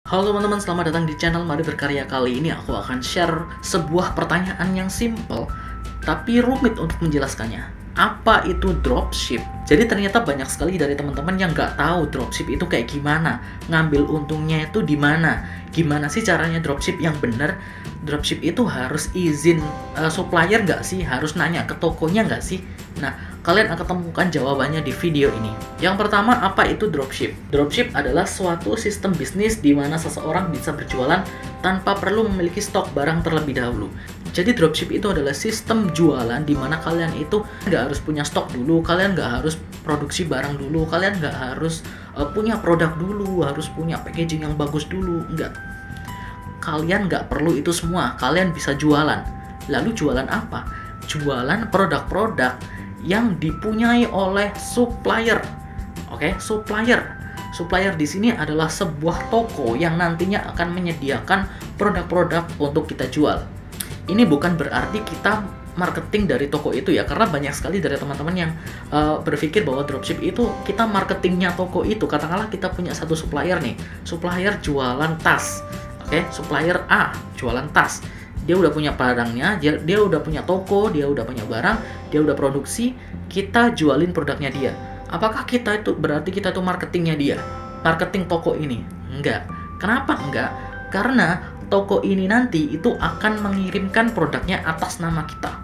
Halo teman-teman, selamat datang di channel Mari Berkarya. Kali ini aku akan share sebuah pertanyaan yang simple tapi rumit untuk menjelaskannya. Apa itu dropship? Jadi ternyata banyak sekali dari teman-teman yang nggak tahu dropship itu kayak gimana, ngambil untungnya itu di mana, gimana sih caranya dropship yang benar. Dropship itu harus izin supplier nggak sih? Harus nanya ke tokonya nggak sih? Nah, kalian akan temukan jawabannya di video ini. Yang pertama, apa itu dropship? Dropship adalah suatu sistem bisnis di mana seseorang bisa berjualan tanpa perlu memiliki stok barang terlebih dahulu. Jadi dropship itu adalah sistem jualan di mana kalian itu nggak harus punya stok dulu, kalian nggak harus produksi barang dulu, kalian nggak harus punya produk dulu, harus punya packaging yang bagus dulu, nggak. Kalian nggak perlu itu semua, kalian bisa jualan. Lalu jualan apa? Jualan produk-produk yang dipunyai oleh supplier. Oke, supplier. Supplier di sini adalah sebuah toko yang nantinya akan menyediakan produk-produk untuk kita jual. Ini bukan berarti kita marketing dari toko itu ya, karena banyak sekali dari teman-teman yang berpikir bahwa dropship itu kita marketingnya toko itu. Katakanlah kita punya satu supplier nih, supplier jualan tas. Oke, supplier A jualan tas. Dia udah punya barangnya, dia udah punya toko, dia udah punya barang, dia udah produksi, kita jualin produknya dia. Apakah kita itu berarti kita tuh marketingnya dia? Marketing toko ini? Enggak. Kenapa enggak? Karena toko ini nanti itu akan mengirimkan produknya atas nama kita.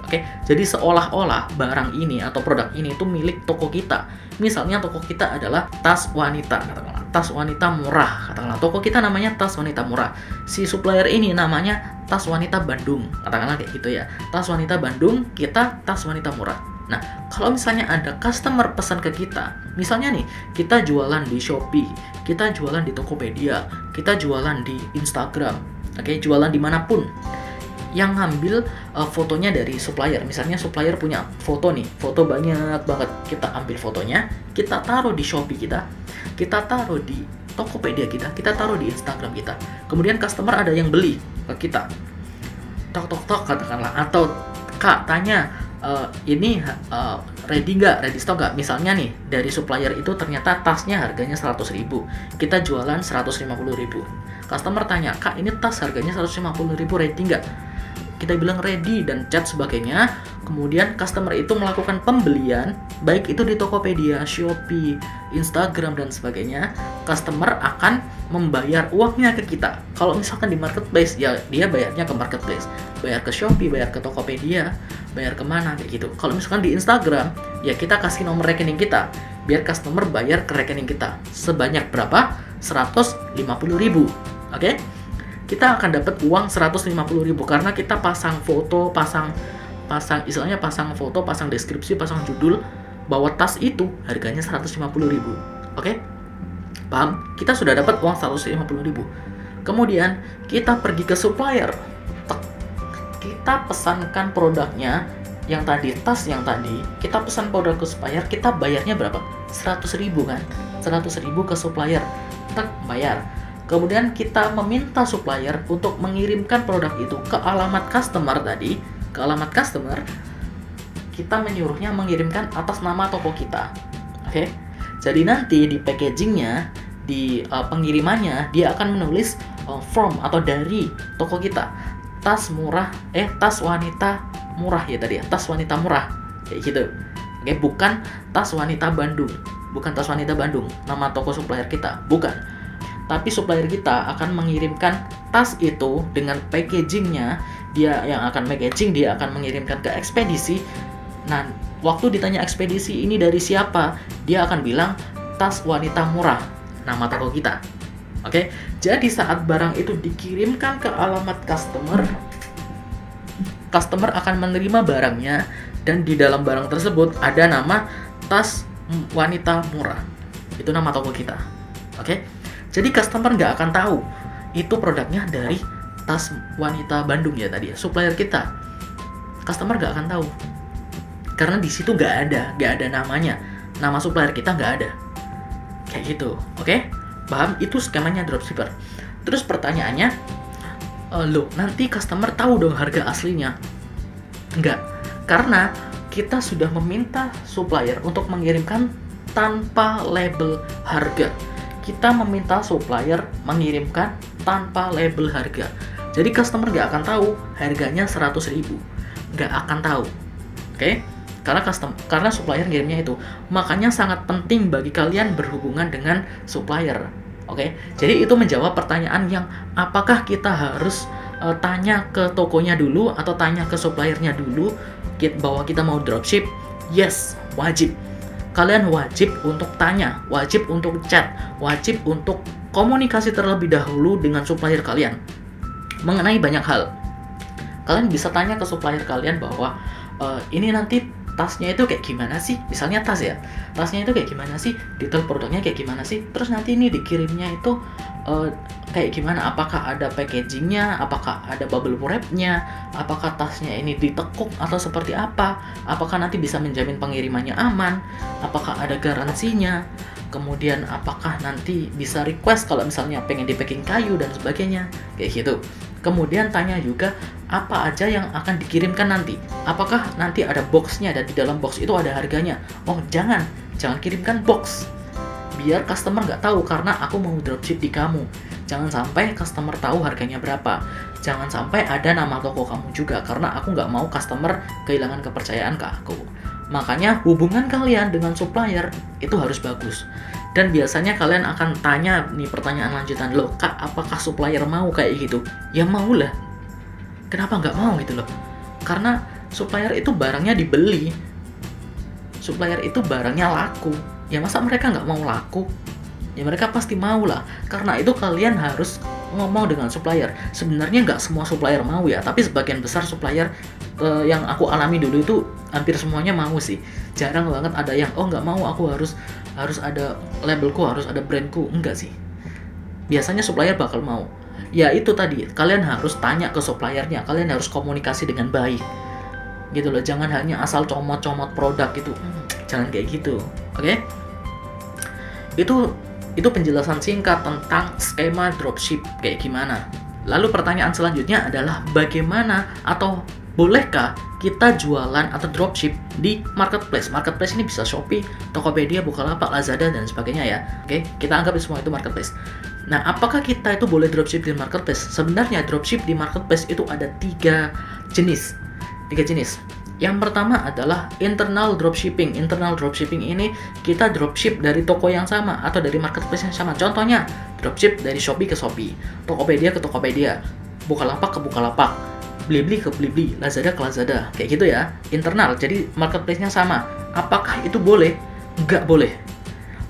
Oke, jadi seolah-olah barang ini atau produk ini itu milik toko kita. Misalnya toko kita adalah tas wanita, katakanlah tas wanita murah, katakanlah toko kita namanya tas wanita murah. Si supplier ini namanya tas wanita Bandung, katakanlah kayak gitu ya. Tas wanita Bandung, kita tas wanita murah. Nah, kalau misalnya ada customer pesan ke kita, misalnya nih, kita jualan di Shopee, kita jualan di Tokopedia, kita jualan di Instagram, oke, jualan dimanapun. Yang ngambil fotonya dari supplier. Misalnya supplier punya foto nih, foto banyak banget. Kita ambil fotonya, kita taruh di Shopee kita taruh di Tokopedia kita taruh di Instagram kita. Kemudian customer ada yang beli ke kita. Tok katakanlah, atau Kak tanya, ini ready nggak, ready stock nggak? Misalnya nih, dari supplier itu ternyata tasnya harganya 100.000, kita jualan 150.000. Customer tanya, Kak ini tas harganya 150.000, ready nggak? Kita bilang ready dan chat sebagainya. Kemudian customer itu melakukan pembelian, baik itu di Tokopedia, Shopee, Instagram dan sebagainya. Customer akan membayar uangnya ke kita. Kalau misalkan di marketplace, ya dia bayarnya ke marketplace, bayar ke Shopee, bayar ke Tokopedia, bayar kemana kayak gitu. Kalau misalkan di Instagram, ya kita kasih nomor rekening kita, biar customer bayar ke rekening kita. Sebanyak berapa? 150.000. Oke? Kita akan dapat uang 150.000 karena kita pasang foto, pasang istilahnya pasang foto, pasang deskripsi, pasang judul bahwa tas itu harganya 150.000. Oke? Paham? Kita sudah dapat uang 150.000. Kemudian kita pergi ke supplier. Kita pesankan produknya yang tadi, tas yang tadi, kita pesan produk ke supplier, kita bayarnya berapa? 100.000 kan? 100.000 ke supplier. Tek, bayar. Kemudian kita meminta supplier untuk mengirimkan produk itu ke alamat customer tadi, ke alamat customer. Kita menyuruhnya mengirimkan atas nama toko kita. Oke. Jadi nanti di packagingnya, di pengirimannya, dia akan menulis from atau dari toko kita. Tas murah, tas wanita murah ya tadi ya, tas wanita murah. Kayak gitu. Oke, bukan tas wanita Bandung. Bukan tas wanita Bandung, nama toko supplier kita. Bukan. Tapi supplier kita akan mengirimkan tas itu dengan packagingnya. Dia yang akan packaging, dia akan mengirimkan ke ekspedisi. Nah, waktu ditanya ekspedisi ini dari siapa, dia akan bilang tas wanita murah, nama toko kita. Oke, jadi saat barang itu dikirimkan ke alamat customer, customer akan menerima barangnya dan di dalam barang tersebut ada nama tas wanita murah. Itu nama toko kita. Oke. Jadi customer nggak akan tahu itu produknya dari tas wanita Bandung ya tadi ya, supplier kita. Customer nggak akan tahu karena di situ nggak ada namanya, nama supplier kita nggak ada. Kayak gitu, oke? Paham? Itu skemanya dropshipper. Terus pertanyaannya, loh nanti customer tahu dong harga aslinya? Nggak, karena kita sudah meminta supplier untuk mengirimkan tanpa label harga. kita meminta supplier mengirimkan tanpa label harga. Jadi customer nggak akan tahu harganya 100.000, nggak akan tahu, oke? Karena supplier ngirimnya itu. Makanya sangat penting bagi kalian berhubungan dengan supplier, oke? Jadi itu menjawab pertanyaan yang apakah kita harus tanya ke tokonya dulu atau tanya ke suppliernya dulu bahwa kita mau dropship. Yes, wajib. Kalian wajib untuk tanya, wajib untuk chat, wajib untuk komunikasi terlebih dahulu dengan supplier kalian mengenai banyak hal. Kalian bisa tanya ke supplier kalian bahwa ini nanti tasnya itu kayak gimana sih? Misalnya tas ya, tasnya itu kayak gimana sih? Detail produknya kayak gimana sih? Terus nanti ini dikirimnya itu kayak gimana? Apakah ada packagingnya? Apakah ada bubble wrapnya? Apakah tasnya ini ditekuk atau seperti apa? Apakah nanti bisa menjamin pengirimannya aman? Apakah ada garansinya? Kemudian apakah nanti bisa request kalau misalnya pengen di packing kayu dan sebagainya, kayak gitu. Kemudian tanya juga apa aja yang akan dikirimkan nanti. Apakah nanti ada boxnya dan di dalam box itu ada harganya? Oh jangan kirimkan box, biar customer nggak tahu karena aku mau dropship di kamu. Jangan sampai customer tahu harganya berapa. Jangan sampai ada nama toko kamu juga, karena aku nggak mau customer kehilangan kepercayaan ke aku. Makanya hubungan kalian dengan supplier itu harus bagus. Dan biasanya kalian akan tanya nih pertanyaan lanjutan, loh kak, apakah supplier mau kayak gitu? Ya mau lah. Kenapa nggak mau gitu loh? Karena supplier itu barangnya dibeli. Supplier itu barangnya laku. Ya masa mereka nggak mau laku? Ya mereka pasti mau lah. Karena itu kalian harus ngomong dengan supplier. Sebenarnya nggak semua supplier mau ya, tapi sebagian besar supplier yang aku alami dulu itu hampir semuanya mau sih. Jarang banget ada yang nggak mau, aku harus ada labelku, harus ada brandku. Enggak sih. Biasanya supplier bakal mau. Ya itu tadi, kalian harus tanya ke suppliernya, kalian harus komunikasi dengan baik. Gitu loh, jangan hanya asal comot-comot produk gitu. Jangan kayak gitu. Oke? Itu penjelasan singkat tentang skema dropship kayak gimana. Lalu pertanyaan selanjutnya adalah bagaimana atau bolehkah kita jualan atau dropship di marketplace? Marketplace ini bisa Shopee, Tokopedia, Bukalapak, Lazada, dan sebagainya ya. Oke, kita anggap semua itu marketplace. Nah, apakah kita itu boleh dropship di marketplace? Sebenarnya dropship di marketplace itu ada tiga jenis. Yang pertama adalah internal dropshipping. Internal dropshipping ini kita dropship dari toko yang sama atau dari marketplace yang sama. Contohnya, dropship dari Shopee ke Shopee, Tokopedia ke Tokopedia, Bukalapak ke Bukalapak, Blibli ke Blibli, Lazada ke Lazada, kayak gitu ya. Internal, jadi marketplace-nya sama. Apakah itu boleh? Nggak boleh.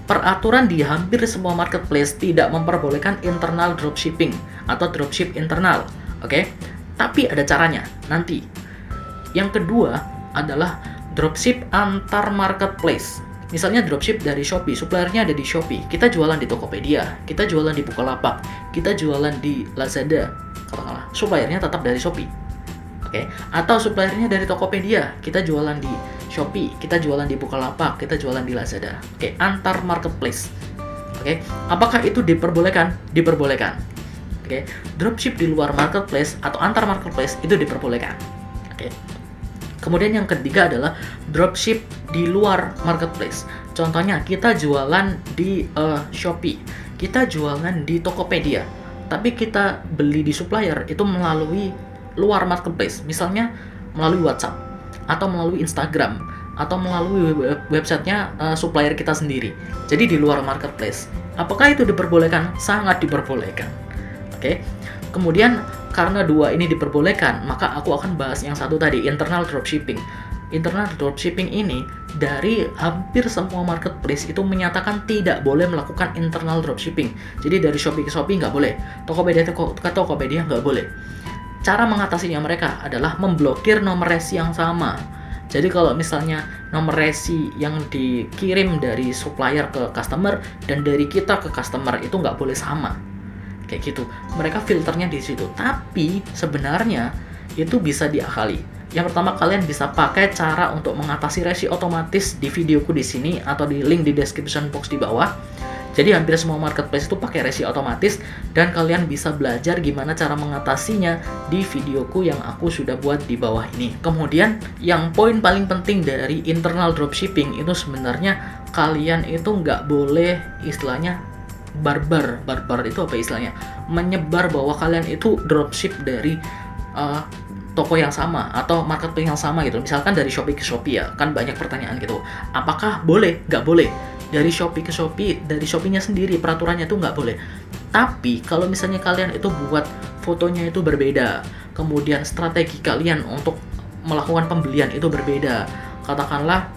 Peraturan di hampir semua marketplace tidak memperbolehkan internal dropshipping atau dropship internal. Oke? Tapi ada caranya nanti. Yang kedua adalah dropship antar marketplace. Misalnya dropship dari Shopee, suppliernya ada di Shopee, kita jualan di Tokopedia, kita jualan di Bukalapak, kita jualan di Lazada, katakanlah, suppliernya tetap dari Shopee. Oke? Atau suppliernya dari Tokopedia, kita jualan di Shopee, kita jualan di Bukalapak, kita jualan di Lazada. Oke, antar marketplace. Oke, apakah itu diperbolehkan? Diperbolehkan. Oke, dropship di luar marketplace atau antar marketplace itu diperbolehkan. Oke. Kemudian yang ketiga adalah dropship di luar marketplace. Contohnya kita jualan di Shopee, kita jualan di Tokopedia, tapi kita beli di supplier itu melalui luar marketplace, misalnya melalui WhatsApp atau melalui Instagram atau melalui websitenya supplier kita sendiri. Jadi di luar marketplace. Apakah itu diperbolehkan? Sangat diperbolehkan. Oke. Kemudian karena dua ini diperbolehkan, maka aku akan bahas yang satu tadi, internal dropshipping. Internal dropshipping ini dari hampir semua marketplace itu menyatakan tidak boleh melakukan internal dropshipping. Jadi dari Shopee ke Shopee nggak boleh, Tokopedia ke Tokopedia nggak boleh. Cara mengatasinya mereka adalah memblokir nomor resi yang sama. Jadi kalau misalnya nomor resi yang dikirim dari supplier ke customer dan dari kita ke customer itu nggak boleh sama. Kayak gitu. Mereka filternya di situ. Tapi sebenarnya itu bisa diakali. Yang pertama, kalian bisa pakai cara untuk mengatasi resi otomatis di videoku di sini atau di link di description box di bawah. Jadi hampir semua marketplace itu pakai resi otomatis dan kalian bisa belajar gimana cara mengatasinya di videoku yang aku sudah buat di bawah ini. Kemudian yang poin paling penting dari internal dropshipping itu sebenarnya kalian itu nggak boleh istilahnya barbar itu apa istilahnya, menyebar bahwa kalian itu dropship dari toko yang sama atau marketplace yang sama gitu. Misalkan dari Shopee ke Shopee ya, kan banyak pertanyaan gitu. Apakah boleh? Nggak boleh. Dari Shopee ke Shopee, dari Shopee-nya sendiri peraturannya itu nggak boleh. Tapi kalau misalnya kalian itu buat fotonya itu berbeda, kemudian strategi kalian untuk melakukan pembelian itu berbeda. Katakanlah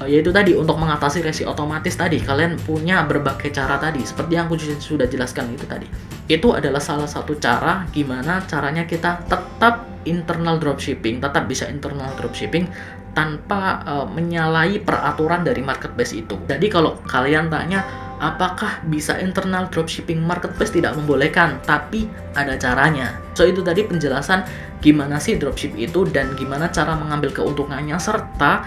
yaitu tadi untuk mengatasi resiko otomatis tadi, kalian punya berbagai cara tadi seperti yang aku sudah jelaskan itu tadi. Itu adalah salah satu cara gimana caranya kita tetap internal dropshipping, tetap bisa internal dropshipping tanpa menyalahi peraturan dari marketplace itu. Jadi kalau kalian tanya apakah bisa internal dropshipping, marketplace tidak membolehkan, tapi ada caranya. So itu tadi penjelasan gimana sih dropship itu dan gimana cara mengambil keuntungannya, serta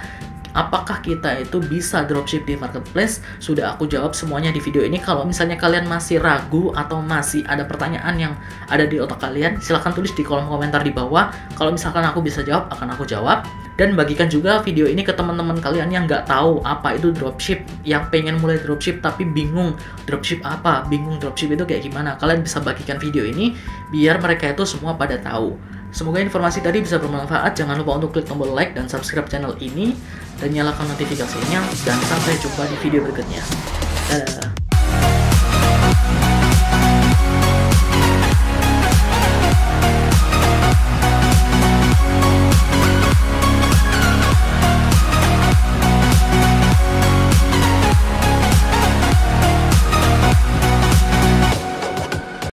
apakah kita itu bisa dropship di marketplace. Sudah aku jawab semuanya di video ini. Kalau misalnya kalian masih ragu atau masih ada pertanyaan yang ada di otak kalian, silahkan tulis di kolom komentar di bawah. Kalau misalkan aku bisa jawab, akan aku jawab. Dan bagikan juga video ini ke teman-teman kalian yang nggak tahu apa itu dropship, yang pengen mulai dropship tapi bingung dropship apa, bingung dropship itu kayak gimana. Kalian bisa bagikan video ini biar mereka itu semua pada tahu. Semoga informasi tadi bisa bermanfaat. Jangan lupa untuk klik tombol like dan subscribe channel ini dan nyalakan notifikasinya, dan sampai jumpa di video berikutnya. Dadah.